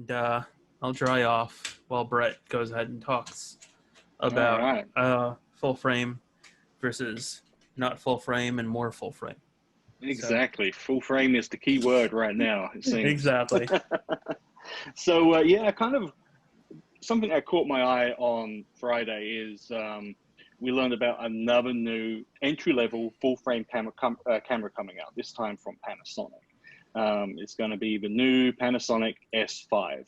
and I'll dry off while Brett goes ahead and talks about full frame versus not full frame and more full frame. Exactly. So, full frame is the key word right now, it seems. Exactly. So, yeah, kind of something that caught my eye on Friday is we learned about another new entry-level full-frame camera coming out, this time from Panasonic. It's going to be the new Panasonic S5.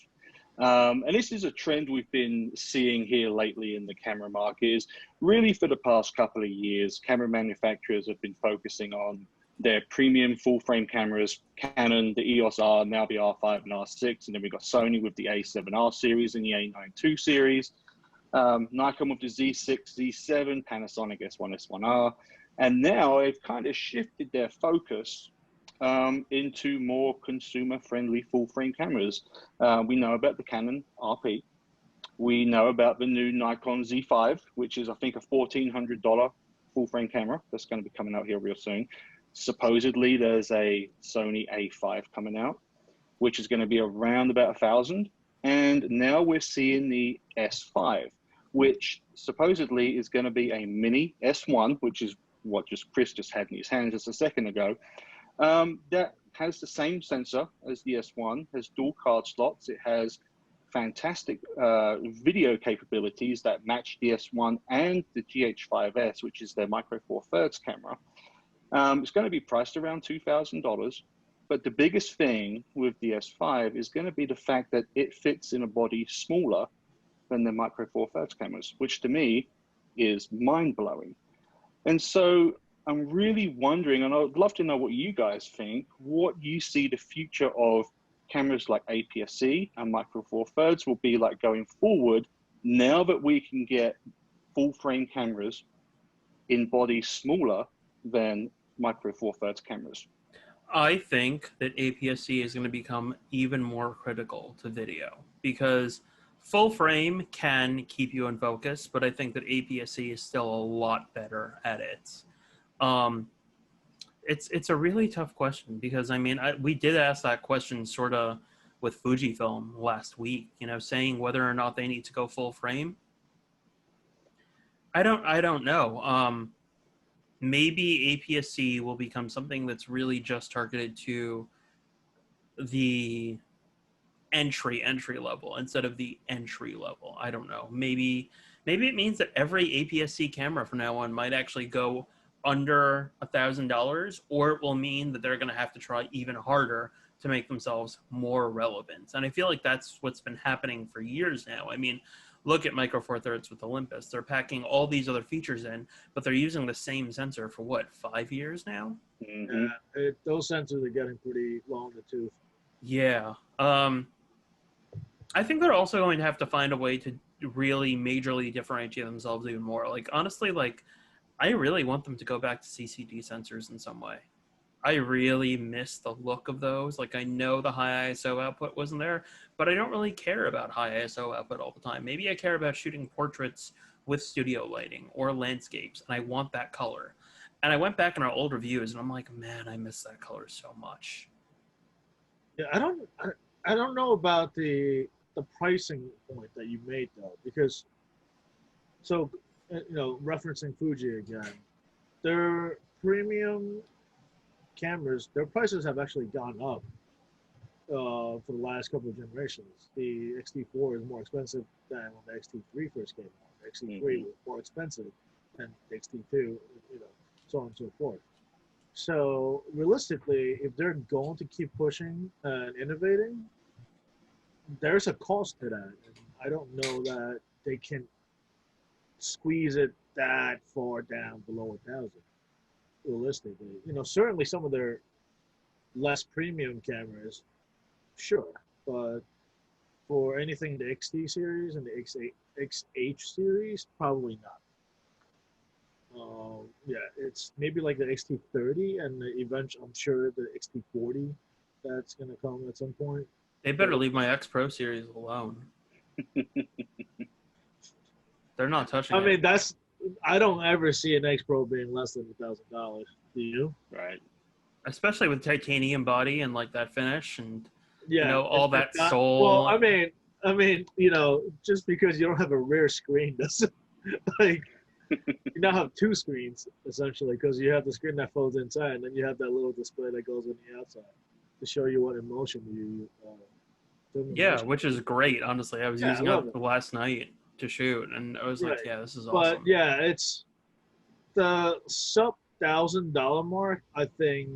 And this is a trend we've been seeing here lately in the camera market. Is really for the past couple of years, camera manufacturers have been focusing on their premium full-frame cameras, Canon, the EOS R, now the R5 and R6, and then we've got Sony with the A7R series and the A9 II series, Nikon with the Z6, Z7, Panasonic S1, S1R, and now they've kind of shifted their focus into more consumer-friendly full-frame cameras. We know about the Canon RP. We know about the new Nikon Z5, which is, I think, a $1,400 full-frame camera that's going to be coming out here real soon. Supposedly, there's a Sony A5 coming out, which is going to be around about $1,000. And now we're seeing the S5, which supposedly is going to be a mini S1, which is what Chris just had in his hands just a second ago. That has the same sensor as the S1, has dual card slots. It has fantastic video capabilities that match the S1 and the GH5S, which is their micro four thirds camera. It's going to be priced around $2,000, but the biggest thing with the S5 is going to be the fact that it fits in a body smaller than the micro four thirds cameras, which to me is mind-blowing. And so I'm really wondering, and I'd love to know what you guys think, what you see the future of cameras like APS-C and micro four thirds will be like going forward, now that we can get full frame cameras in bodies smaller than micro four thirds cameras. I think that APS-C is going to become even more critical to video because full frame can keep you in focus, but I think that APS-C is still a lot better at it. It's a really tough question because I mean we did ask that question sort of with Fujifilm last week, you know, saying whether or not they need to go full frame. I don't know. Maybe APS-C will become something that's really just targeted to the entry level instead of the entry level. I don't know. Maybe it means that every APS-C camera from now on might actually go under $1,000, or it will mean that they're going to have to try even harder to make themselves more relevant. And I feel like that's what's been happening for years now. I mean, look at Micro Four Thirds with Olympus. They're packing all these other features in, but they're using the same sensor for what, 5 years now? Mm-hmm. Yeah, those sensors are getting pretty long in the tooth. Yeah. I think they're also going to have to find a way to really majorly differentiate themselves even more. Like, honestly, like, I really want them to go back to CCD sensors in some way. I really miss the look of those. Like, I know the high ISO output wasn't there, but I don't really care about high ISO output all the time. Maybe I care about shooting portraits with studio lighting or landscapes, and I want that color. And I went back in our old reviews, and I'm like, man, I miss that color so much. Yeah, I don't know about the pricing point that you made, though, because, so, you know, referencing Fuji again, their premium cameras, their prices have actually gone up for the last couple of generations. The X-T4 is more expensive than when the X-T3 first came out. The X-T3 was more expensive than the X-T2, you know, so on and so forth. So realistically, if they're going to keep pushing and innovating, there's a cost to that. And I don't know that they can squeeze it that far down below 1,000. Realistically, you know, certainly some of their less premium cameras, sure, but for anything the XT series and the XH series, probably not. Yeah, it's maybe like the XT30 and the eventually, I'm sure the XT40 that's gonna come at some point. They better leave my X Pro series alone. They're not touching it. I mean, I don't ever see an X Pro being less than $1,000. Do you? Right. Especially with titanium body and like that finish, and Yeah, You know, all that not, soul. well, I mean, you know, just because you don't have a rear screen doesn't like you now have two screens essentially because you have the screen that folds inside and then you have that little display that goes on the outside to show you what emotion you film in Yeah, motion. which is great. Honestly, I was Yeah, I using love it it. last night to shoot, and I was like, Right. yeah, this is But awesome. yeah, it's the sub $1,000 mark. I think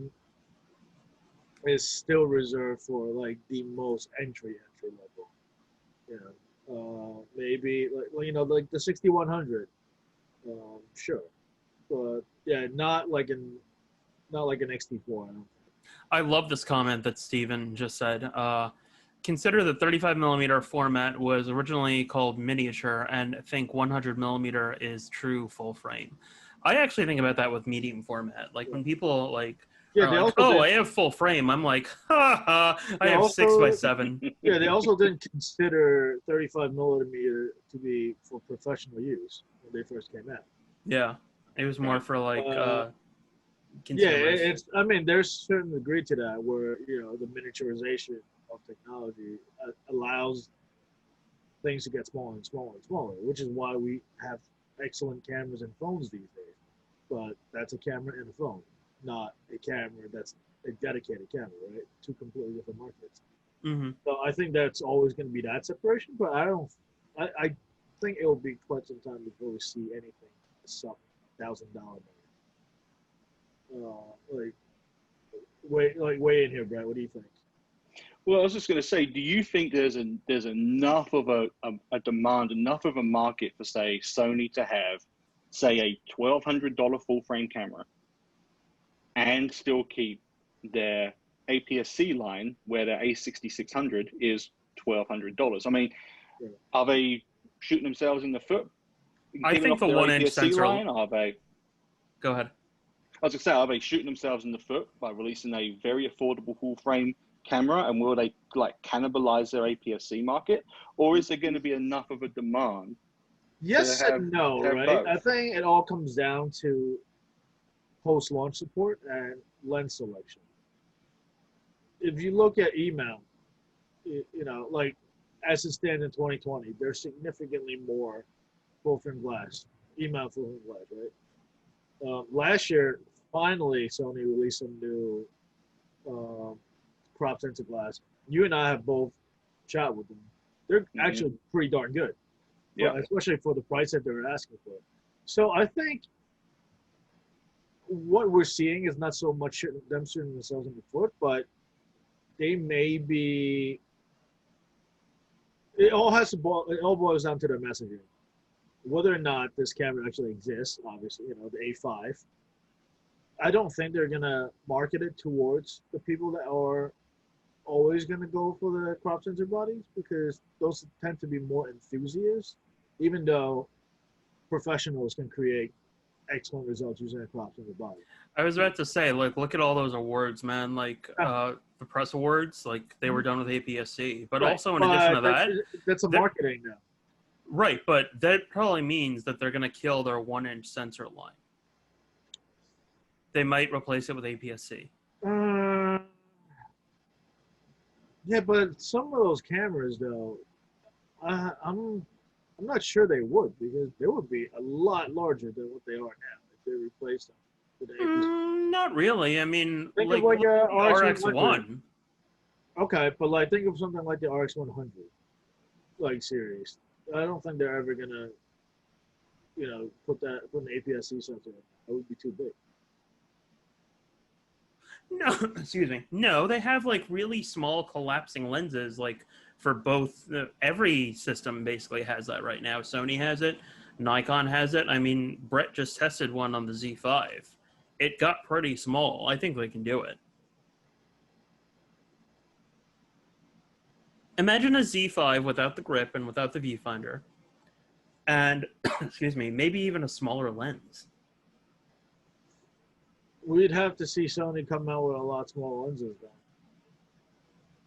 is still reserved for like the most entry level. You know, maybe like well, you know like the 6100. Sure, but yeah, not like an XT4. I don't think. I love this comment that Steven just said. Consider the 35 millimeter format was originally called miniature, and think 100 millimeter is true full frame. I actually think about that with medium format. Like when people like Yeah, are they like, also "Oh, did. I have full frame," I'm like, "Ha ha! I They have 6 by also 7." yeah, they also didn't consider 35 millimeter to be for professional use when they first came out. Yeah, it was more Right. for like Yeah, consumers. it's. I mean, there's a certain degree to that where you know the miniaturization of technology allows things to get smaller and smaller and smaller, which is why we have excellent cameras and phones these days. But that's a camera and a phone, not a camera that's a dedicated camera, right? Two completely different markets. Hmm. So I think that's always going to be that separation, but I don't. I think it will be quite some time before we see anything sub $1,000. Like way in here, Brad. What do you think? Well, I was just going to say, do you think there's enough of a demand, enough of a market for, say, Sony to have, say, a $1,200 full frame camera and still keep their APS-C line where their A6600 is $1,200? I mean, Yeah. are they shooting themselves in the foot, I giving think off the their 1 inch APS-C sensor. line? Are they? Go ahead. I was going to say, are they shooting themselves in the foot by releasing a very affordable full frame camera, and will they like cannibalize their APS-C market, or is there going to be enough of a demand Yes and no, to have right? both? I think it all comes down to post-launch support and lens selection. If you look at E-mount, you know, like as it stands in 2020, there's significantly more full-frame glass, E-mount full-frame glass, right? Last year, finally, Sony released some new crop sensor glass. You and I have both shot with them. They're actually pretty darn good, Yeah. especially for the price that they're asking for. So I think what we're seeing is not so much them shooting themselves in the foot, but they may be. It all boils down to their messaging, whether or not this camera actually exists. Obviously, you know the A5. I don't think they're gonna market it towards the people that are always going to go for the crop sensor bodies because those tend to be more enthusiasts, even though professionals can create excellent results using a crop sensor body. I was about to say, like, look at all those awards, man. Like, the press awards, like, they were done with APS-C. But Right. also, in addition to that, that's a marketing now. right, but that probably means that they're going to kill their 1 inch sensor line. They might replace it with APS-C. Yeah, but some of those cameras, though, I'm not sure they would because they would be a lot larger than what they are now if they replaced them with APS-C. Not really. I mean, Think like, of like a RX-1. Okay, but like think of something like the RX-100, like series. I don't think they're ever gonna, you know, put an APS-C sensor in. That would be too big. No, excuse me. No, they have like really small collapsing lenses, like for both. Every system basically has that right now. Sony has it. Nikon has it. I mean, Brett just tested one on the Z5. It got pretty small. I think they can do it. Imagine a Z5 without the grip and without the viewfinder. And, excuse me, maybe even a smaller lens. We'd have to see Sony come out with a lot smaller lenses then,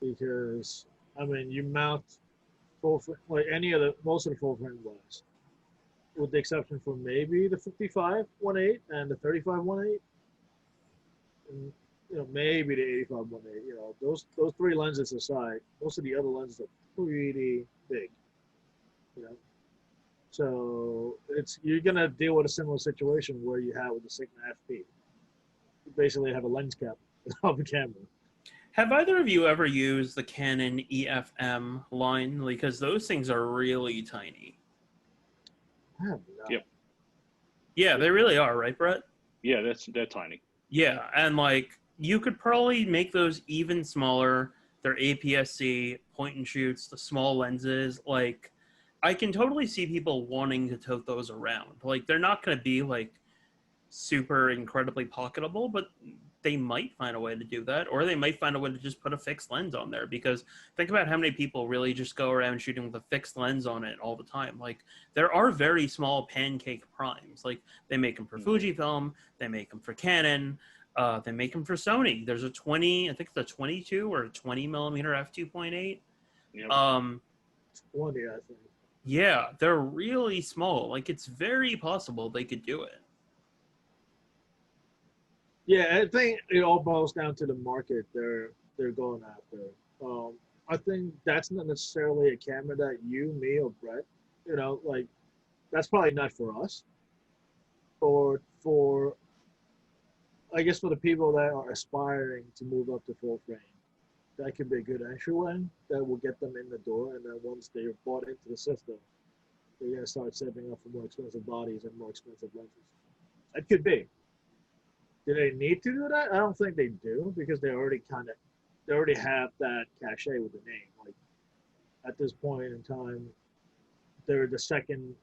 because I mean, you mount like most of the full frame glass, with the exception for maybe the 55 1.8 and the 35 1.8. maybe the 85-1.8. Those three lenses aside, most of the other lenses are pretty big. You know, so you're gonna deal with a similar situation where you have with the Sigma FP. You basically have a lens cap of a camera. Have either of you ever used the Canon EFM line? Because those things are really tiny. I have not. Yep. Yeah, they really are, right, Brett? Yeah, they're tiny. Yeah, and like you could probably make those even smaller. They're APS-C, point and shoots, the small lenses. Like, I can totally see people wanting to tote those around. Like, they're not going to be like super incredibly pocketable, but they might find a way to do that, or they might find a way to just put a fixed lens on there. Because think about how many people really just go around shooting with a fixed lens on it all the time. Like, there are very small pancake primes. Like, they make them for Fujifilm, they make them for Canon, they make them for Sony. There's a 20, I think it's a 22 or a 20 millimeter f2.8. Yep. 20, I think. Yeah, they're really small. Like, it's very possible they could do it. Yeah, I think it all boils down to the market they're going after. I think that's not necessarily a camera that you, me, or Brett, like that's probably not for us. Or for, I guess, for the people that are aspiring to move up to full frame, that could be a good entryway that will get them in the door. And then once they're bought into the system, they're gonna start saving up for more expensive bodies and more expensive lenses. That could be. Do they need to do that? I don't think they do, because they already have that cachet with the name. Like, at this point in time, they're the second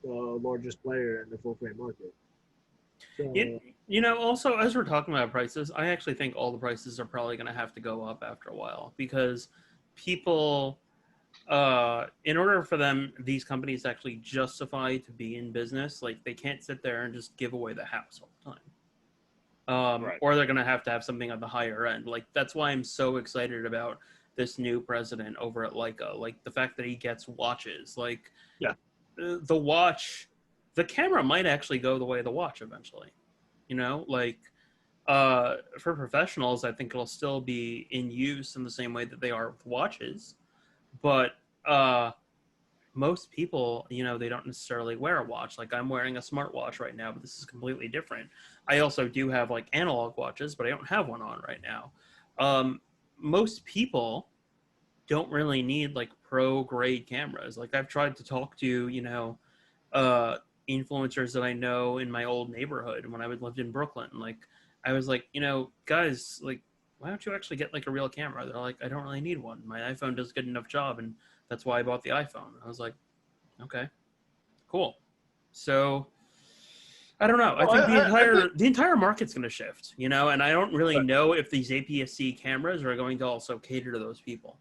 largest player in the full frame market. So, also, as we're talking about prices, I actually think all the prices are probably going to have to go up after a while, because people, in order for these companies to actually justify to be in business, like, they can't sit there and just give away the house all the time. Right. Or they're going to have something at the higher end. Like, that's why I'm so excited about this new president over at Leica. Like, the fact that he gets watches. Like, yeah, the watch, the camera might actually go the way of the watch eventually. Like, for professionals, I think it'll still be in use in the same way that they are with watches. But most people, they don't necessarily wear a watch. Like, I'm wearing a smartwatch right now, but this is completely different. I also do have like analog watches, but I don't have one on right now. Most people don't really need like pro grade cameras. Like, I've tried to talk to, influencers that I know in my old neighborhood when I lived in Brooklyn. Like, I was like, guys, like, why don't you actually get like a real camera? They're like, I don't really need one. My iPhone does a good enough job, and that's why I bought the iPhone. I was like, okay, cool. So I don't know. I think the entire market's going to shift, and I don't really know if these APS-C cameras are going to also cater to those people.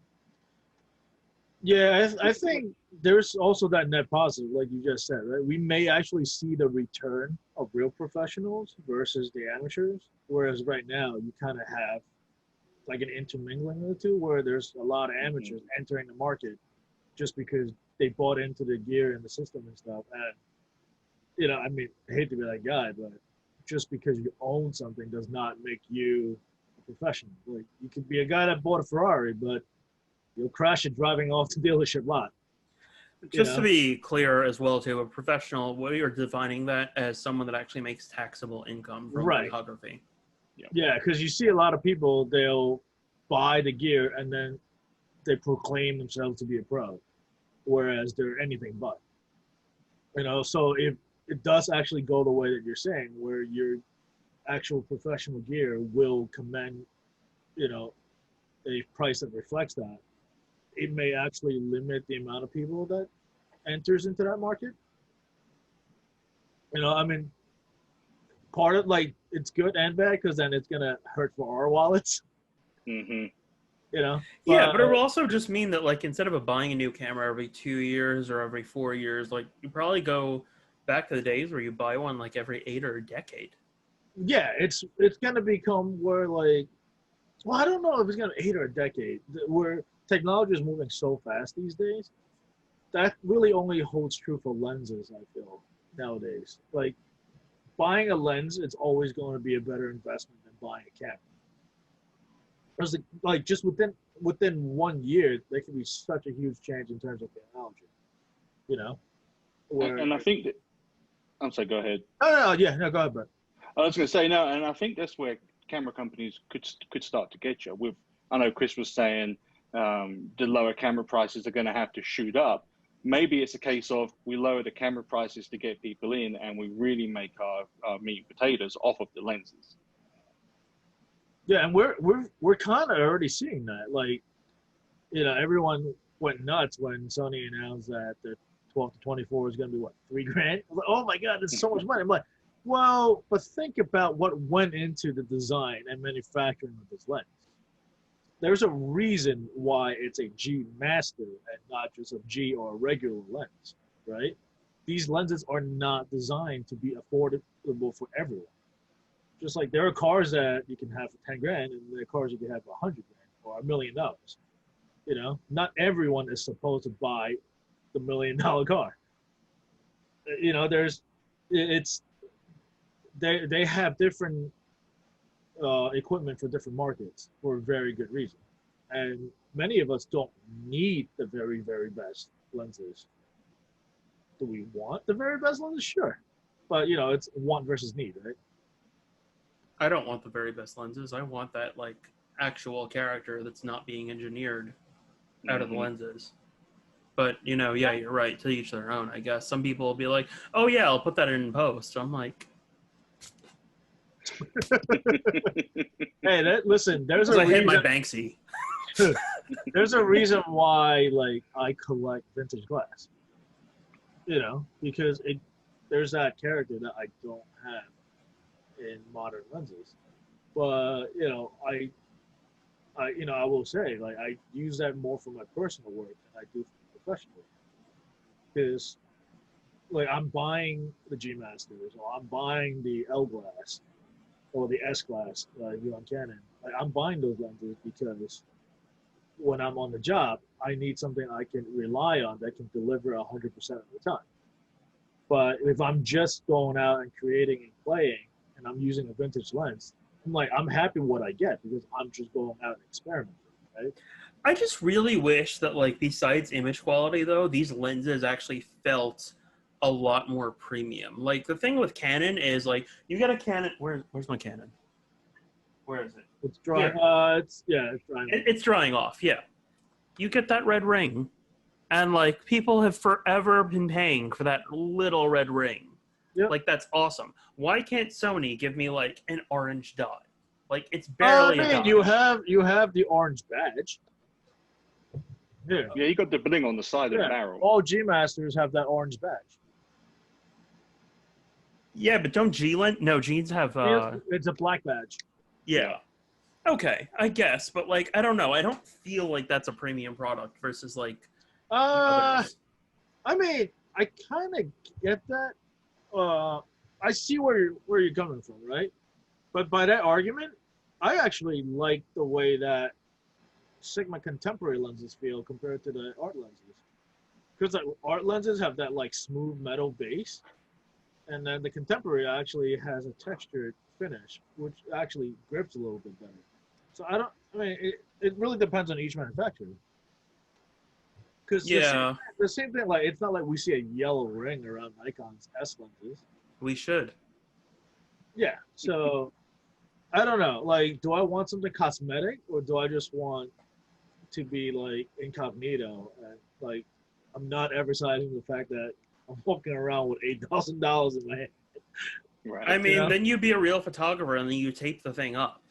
Yeah, I think there's also that net positive, like you just said, right? We may actually see the return of real professionals versus the amateurs, whereas right now you kind of have like an intermingling of the two, where there's a lot of amateurs entering the market just because they bought into the gear and the system and stuff. And, I mean, I hate to be that guy, but just because you own something does not make you a professional. Like, you could be a guy that bought a Ferrari, but you'll crash it driving off the dealership lot. Just to be clear as well, too, a professional, what you're defining that as someone that actually makes taxable income from photography. Yeah, because you see a lot of people, they'll buy the gear and then they proclaim themselves to be a pro, whereas they're anything but. So if it does actually go the way that you're saying, where your actual professional gear will command, a price that reflects that, it may actually limit the amount of people that enters into that market. I mean, part of, like, it's good and bad, because then it's gonna hurt for our wallets. Yeah, but it will also just mean that, like, instead of buying a new camera every 2 years or every 4 years, like, you probably go back to the days where you buy one like every 8 or a decade. Yeah, it's gonna become where, like, well, I don't know if it's gonna 8 or a decade, where technology is moving so fast these days. That really only holds true for lenses, I feel, nowadays. Like, buying a lens, it's always going to be a better investment than buying a camera. was like just within 1 year, there could be such a huge change in terms of technology. You know, and I think that. I'm sorry. Go ahead. Oh yeah, no, go ahead, Brett. I was going to say no, and I think that's where camera companies could start to get you. I know Chris was saying the lower camera prices are going to have to shoot up. Maybe it's a case of we lower the camera prices to get people in, and we really make our meat and potatoes off of the lenses. Yeah, and we're kind of already seeing that. Like, you know, everyone went nuts when Sony announced that the 12 to 24 is going to be what, $3,000? Like, oh my God, that's so much money. I'm like, well, but think about what went into the design and manufacturing of this lens. There's a reason why it's a G Master and not just a G or a regular lens, right? These lenses are not designed to be affordable for everyone. Just like there are cars that you can have for $10,000, and there are cars you can have for $100,000 or $1 million. You know, not everyone is supposed to buy the $1 million car. You know, they have different equipment for different markets for a very good reason, and many of us don't need the very, very best lenses. Do we want the very best lenses? Sure, but you know, it's want versus need, right? I don't want the very best lenses. I want that like actual character that's not being engineered out of the lenses. But you know, yeah, you're right. To each their own, I guess. Some people will be like, "Oh yeah, I'll put that in post." I'm like, "Hey, listen. There's a I reason. hit my Banksy. There's a reason why, like, I collect vintage glass. You know, because there's that character that I don't have in modern lenses. But you know, I will say, like, I use that more for my personal work than I do for professional work. Because, like, I'm buying the G Masters, or I'm buying the L glass, or the S glass that I do on Canon. Like, I'm buying those lenses because when I'm on the job, I need something I can rely on that can deliver 100% of the time. But if I'm just going out and creating and playing, and I'm using a vintage lens, I'm happy with what I get because I'm just going out and experimenting, right? I just really wish that, like, besides image quality, though, these lenses actually felt a lot more premium. Like, the thing with Canon is, like, you get a Canon. Where's my Canon? Where is it? It's drying. It's drying. It's drying off. Yeah, you get that red ring, and like people have forever been paying for that little red ring. Yep. Like, that's awesome. Why can't Sony give me like an orange dot? Like, it's barely a dot. You have the orange badge. Yeah. Yeah, you got the bling on the side of the barrel. All G Masters have that orange badge. Yeah, but don't No, G's have. It's a black badge. Yeah. Okay, I guess, but like, I don't know. I don't feel like that's a premium product versus like. Others. I mean, I kind of get that. I see where you're coming from, right? But by that argument, I actually like the way that Sigma contemporary lenses feel compared to the art lenses, because the art lenses have that like smooth metal base, and then the contemporary actually has a textured finish, which actually grips a little bit better. So it really depends on each manufacturer. Because the same thing, like, it's not like we see a yellow ring around Nikon's S lenses. We should. Yeah, so I don't know. Like, do I want something cosmetic, or do I just want to be like incognito and like I'm not emphasizing the fact that I'm walking around with $8,000 in my hand? Right. I mean, then you'd be a real photographer, and then you tape the thing up.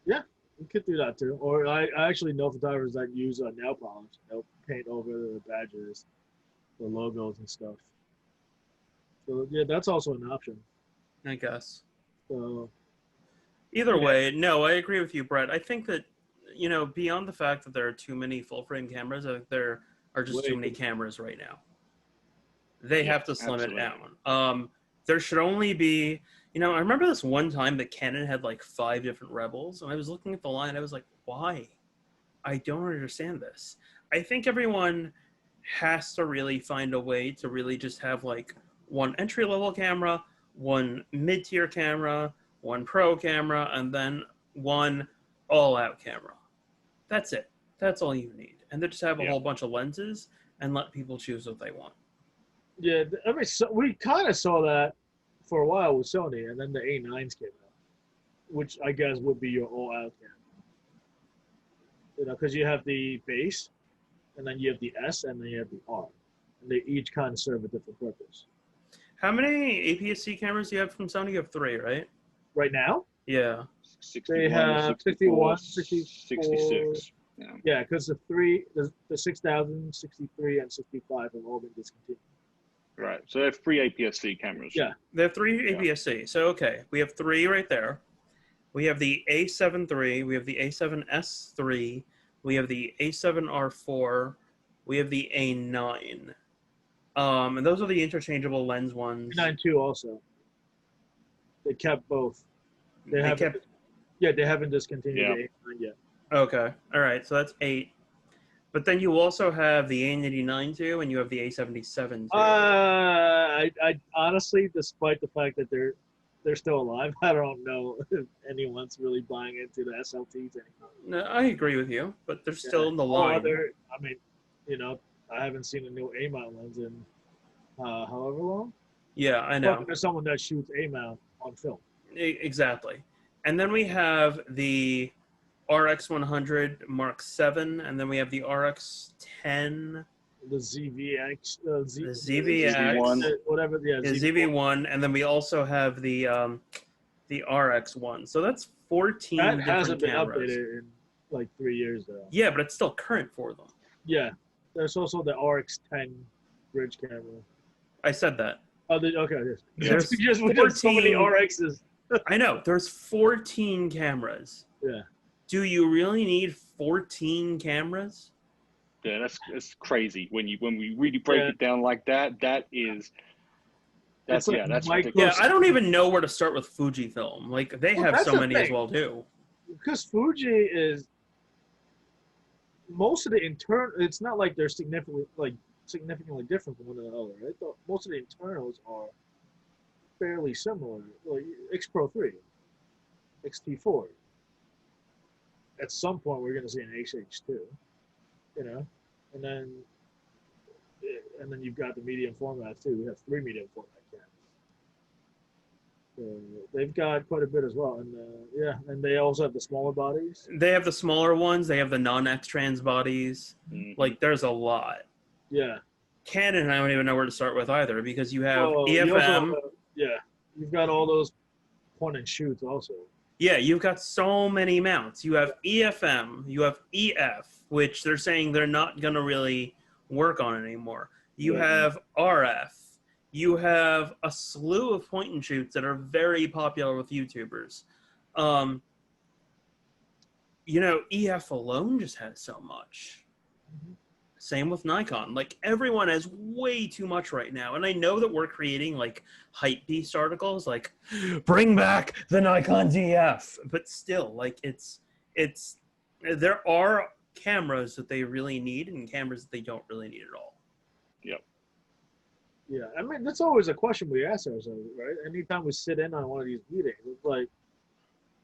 Yeah, you could do that too. Or I actually know photographers that use nail polish. They'll paint over the badges, the logos and stuff. So yeah, that's also an option. I guess. So either way, no, I agree with you, Brett. I think that, you know, beyond the fact that there are too many full-frame cameras, I think there are just too many cameras right now. They have to slim it down. There should only be, you know, I remember this one time that Canon had like 5 different Rebels, and I was looking at the line, I was like, why? I don't understand this. I think everyone has to really find a way to really just have like one entry-level camera, one mid-tier camera, one pro camera, and then one all-out camera. That's it. That's all you need. And they just have a Yeah. whole bunch of lenses and let people choose what they want. Yeah, I mean, so we kind of saw that for a while with Sony, and then the A9s came out, which I guess would be your all-out camera. You know, because you have the base, and then you have the S, and then you have the R, and they each kind of serve a different purpose. How many APS-C cameras do you have from Sony? You have 3, right? Right now, Yeah. 61, they have 64, 51, 64, 66. Yeah. Yeah, because the 6000, 63, and 65 have all been discontinued. Right. So they have 3 APS-C cameras. Yeah. They have 3 Yeah. APS-C. So, okay, we have 3 right there. We have the A7 III, we have the A7S III, we have the A7R4, we have the A9. And those are the interchangeable lens ones. A9 II also. They kept both. They haven't discontinued Yeah. the A9 yet. Okay, all right, so that's 8. But then you also have the A89 too, and you have the A77 too. I honestly, despite the fact that they're still alive, I don't know if anyone's really buying into the SLTs anymore. No, I agree with you, but they're still in the line. I mean, you know, I haven't seen a new A mount lens in however long. Yeah, I know. Well, there's someone that shoots A mount on film. Exactly. And then we have the RX100 Mark 7, and then we have the RX10, The ZVX, the ZVX, ZV1. whatever. Yeah, the ZV1, and then we also have the RX1. So that's 14 that different hasn't been cameras. updated in like 3 years though. Yeah, but it's still current for them. Yeah, there's also the RX10 bridge camera. I said that. Oh, okay. There's we just have so many 14 RXs. I know. There's 14 cameras. Yeah. Do you really need 14 cameras? Yeah, that's crazy. When we really break it down like that, that's It's like that's micro- ridiculous. Yeah, I don't even know where to start with Fujifilm. Like, they have that's so the many as thing. well, too. Because Fuji is most of the it's not like they're significantly different from one another, right? Most of the internals are fairly similar. Like X Pro 3, XT4. At some point, we're going to see an HH2, you know, and then you've got the medium format too. We have 3 medium format cameras. So they've got quite a bit as well, and and they also have the smaller bodies. They have the smaller ones. They have the non-X-trans bodies. Mhm. Like, there's a lot. Yeah. Canon, I don't even know where to start with either, because you have Well, you EFM. also have, you've got all those point and shoots also. Yeah, you've got so many mounts. You have EFM, you have EF, which they're saying they're not going to really work on anymore. You have RF. You have a slew of point and shoots that are very popular with YouTubers. You know, EF alone just has so much. Mm-hmm. Same with Nikon. Like, everyone has way too much right now. And I know that we're creating, like, hype-beast articles, like, bring back the Nikon ZF. But still, like, there are cameras that they really need and cameras that they don't really need at all. Yep. Yeah, I mean, that's always a question we ask ourselves, right? Anytime we sit in on one of these meetings, it's like,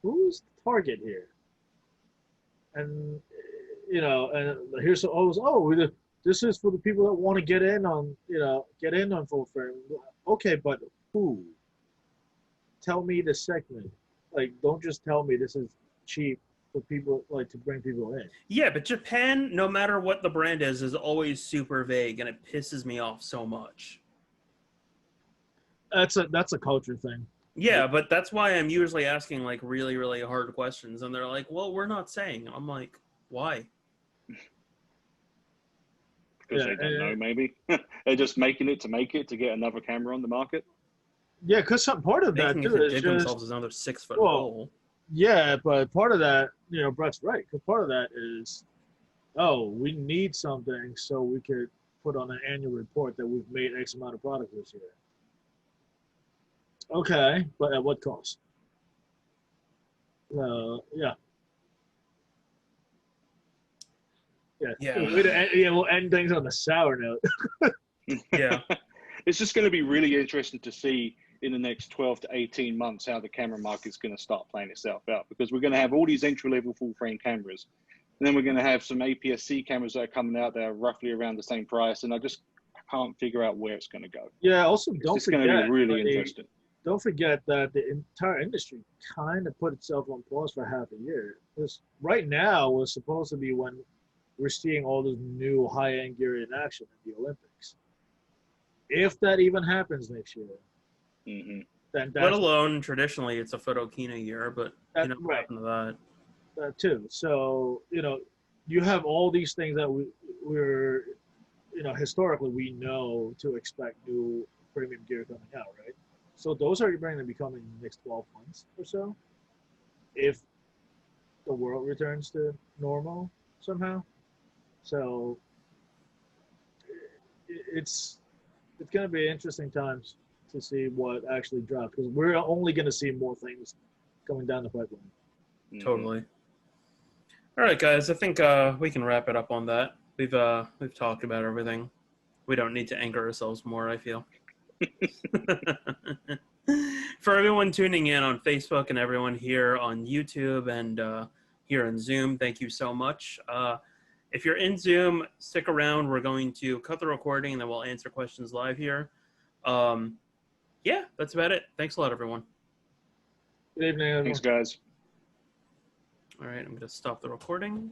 who's the target here? And, you know, and here's this is for the people that want to get in on full frame. Okay, but who? Tell me the segment. Like, don't just tell me this is cheap for people, like, to bring people in. Yeah, but Japan, no matter what the brand is always super vague, and it pisses me off so much. That's a culture thing. Yeah, but that's why I'm usually asking, like, really, really hard questions, and they're like, well, we're not saying. I'm like, why? Because they don't know, maybe. They're just making it to get another camera on the market. Yeah, because some part of that too is dig just themselves another 6-foot hole. yeah, but part of that, you know, Brett's right, because part of that is, we need something so we could put on an annual report that we've made X amount of product this year. Okay, but at what cost? Yeah. We'll end things on a sour note. Yeah. It's just going to be really interesting to see in the next 12 to 18 months how the camera market is going to start playing itself out, because we're going to have all these entry-level full-frame cameras, and then we're going to have some APS-C cameras that are coming out that are roughly around the same price, and I can't figure out where it's going to go. Yeah. Also, It's going to be really interesting. Don't forget that the entire industry kind of put itself on pause for half a year. Because right now was supposed to be when we're seeing all this new high-end gear in action at the Olympics. If that even happens next year, Mm-hmm. then Let alone traditionally it's a Photokina year, but you know what right. happened to that. That too. So you have all these things that we're historically we know to expect new premium gear coming out, right? So those are going to be coming in the next 12 months or so, if the world returns to normal somehow. So it's going to be interesting times to see what actually drops, because we're only going to see more things coming down the pipeline. Mm-hmm. Totally. All right, guys. I think we can wrap it up on that. We've talked about everything. We don't need to anger ourselves more, I feel. For everyone tuning in on Facebook and everyone here on YouTube and here in Zoom, thank you so much. If you're in Zoom, stick around. We're going to cut the recording and then we'll answer questions live here. Yeah, that's about it. Thanks a lot, everyone. Good evening, everyone. Thanks, guys. All right, I'm going to stop the recording.